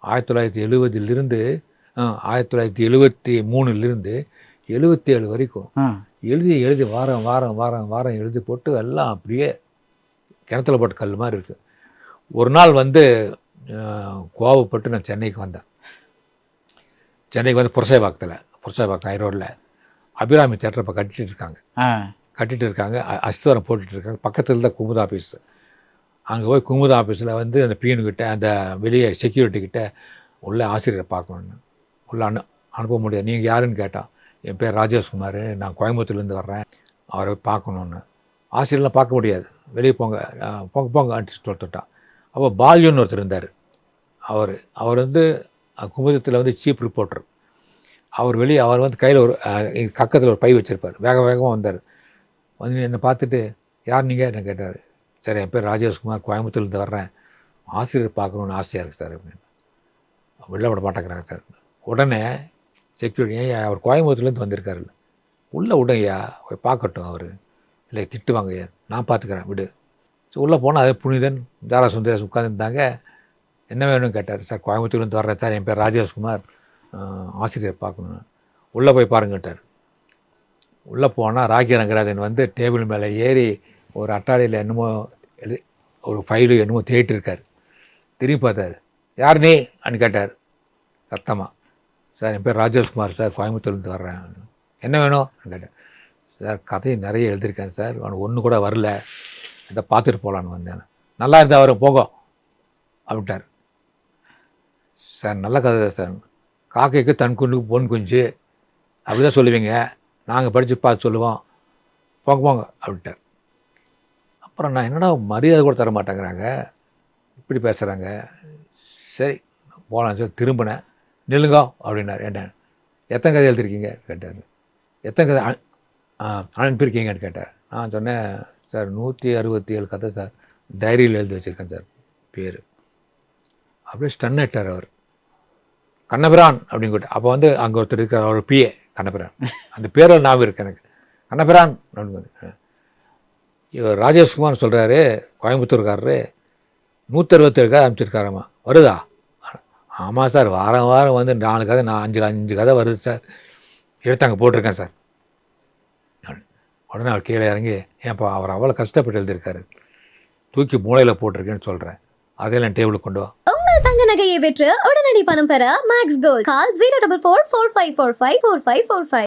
1970 1973 77 வரைக்கும் எழுதி வாரம் வாரம் வாரம் வாரம் எழுதி போட்டு எல்லாம் அப்படியே கிணத்துல போட்ட கல் மாதிரி இருக்குது. ஒரு நாள் வந்து கோவப்பட்டு நான் சென்னைக்கு வந்தேன். சென்னைக்கு வந்து புரசைபாக்கம் ஹைரோடில் அபிராமி தேட்டர் இப்போ கட்டிட்டு இருக்காங்க. அஸ்தவரம் போட்டுட்டு இருக்காங்க. பக்கத்தில் தான் குமுதா ஆஃபீஸ். அங்கே போய் குமுதா ஆஃபீஸில் வந்து அந்த பியூனுக்கிட்ட அந்த வெளியே செக்யூரிட்டிக்கிட்ட உள்ள ஆசிரியரை பார்க்கணுன்னு உள்ள அனுப்ப முடியாது. நீங்கள் யாருன்னு கேட்டான். என் பேர் ராஜேஷ்குமார், நான் கோயம்புத்தூர்லேருந்து வர்றேன், அவரை பார்க்கணுன்னு. ஆசிரியர்லாம் பார்க்க முடியாது, வெளியே போங்க போங்க அடிச்சு சொல்லிட்டான். அப்போ பால்யூன்னு ஒருத்தர் இருந்தார். அவர் வந்து குமுதத்தில் வந்து சீஃப் ரிப்போர்ட்டர். அவர் வந்து கையில் ஒரு கக்கத்தில் ஒரு பை வச்சுருப்பார். வேகமாக வந்தார். வந்து என்னை பார்த்துட்டு யார் நீங்கள் என்ன கேட்டார். சார் என் பேர் ராஜேஷ்குமார், கோயம்புத்தூர்லேருந்து வர்றேன், ஆசிரியர் பார்க்கணுன்னு ஆசையாக இருக்குது சார் அப்படின்னு. வெளில விட மாட்டேங்கிறாங்க சார். உடனே செக்யூரிட்டி, ஏன் அவர் கோயம்புத்தூர்லேருந்து வந்திருக்காரு, உள்ளே விடையா போய் பார்க்கட்டும் அவர், இல்லை திட்டுவாங்க, நான் பார்த்துக்கிறேன் விடு. ஸோ உள்ளே போனால் அதே புனிதன் தாரா சுந்தரேஷ் உட்காந்துருந்தாங்க. என்ன வேணும்னு கேட்டார். சார் கோயம்புத்தூர்லேருந்து வர்றேன் சார், என் பேர் ராஜேஷ்குமார், ஆசிரியர் பார்க்கணும், உள்ளே போய் பாருங்கட்டார். உள்ளே போனால் ராக்கி ரங்கராஜன் வந்து டேபிள் மேலே ஏறி ஒரு அட்டாளியில் என்னமோ ஒரு ஃபைலு என்னமோ தேடிட்டு இருக்கார். திரும்பி பார்த்தார். யார் நீ அப்படின்னு கேட்டார் சத்தமாக. சார் என் பேர் ராஜேஷ்குமார் சார், கோயம்புத்தூர்லேருந்து வர்றேன், என்ன வேணும் கேட்டேன். சார் கதையை நிறைய எழுதியிருக்கேன் சார், அவனுக்கு ஒன்று கூட வரல, இதை பார்த்துட்டு போகலான்னு வந்தேன். நல்லா இருந்தால் வரும் போங்க அப்படின்ட்டார். சார் நல்ல கதை தான் சார், காக்கைக்கு தன் குண்டுக்கு பொன் குஞ்சு அப்படி தான் சொல்லுவீங்க, நாங்கள் படித்து பார்த்து சொல்லுவோம், போங்க அப்படின்ட்டார். அப்புறம் நான் என்னடா மரியாதை கூட தர மாட்டேங்கிறாங்க, இப்படி பேசுகிறாங்க, சரி போகலாம் சார். திரும்பினேன். நில்லுங்க அப்படின்னார். என்ன எத்தனை கதை எழுதிருக்கீங்க கேட்டார். எத்தனை கதை அனுப்பியிருக்கீங்கன்னு கேட்டார். நான் சொன்னேன், சார் 167 கதை சார், டைரியில் எழுதி வச்சுருக்கேன் சார் பேர். அப்படியே ஸ்டன் ஆகிட்டார் அவர். கண்ணபிரான் அப்படின்னு கூட்ட. அப்போ வந்து அங்கே ஒருத்தர் இருக்கிற அவர் பிஏ கண்ணபிரான், அந்த பேரில் ஞாபகம் இருக்கு எனக்கு, கண்ணபிரான் அப்படின்னு. இவர் ராஜேஷ்குமார் சொல்கிறாரு, கோயம்புத்தூர்காரரு 167 கதை அனுப்பிச்சிருக்காராம்மா, வருதா? ஆமாம் சார், வாரம் வாரம் வந்து 4 கதை, நான் 5 கதை வருது சார், எடுத்து அங்கே போட்டிருக்கேன் சார். உடனே அவர் கீழே இறங்கி, ஏன்ப்பா அவர் அவ்வளோ கஷ்டப்பட்டு எழுதியிருக்காரு, தூக்கி மூளையில் போட்டிருக்கேன்னு சொல்கிறேன், அதையெல்லாம் டேபிளுக்கு கொண்டு வா. உங்கள் தங்க நகையை விற்று உடனடி பணம் பெற மேக்ஸ் கோல்ட். கால் 04445454545.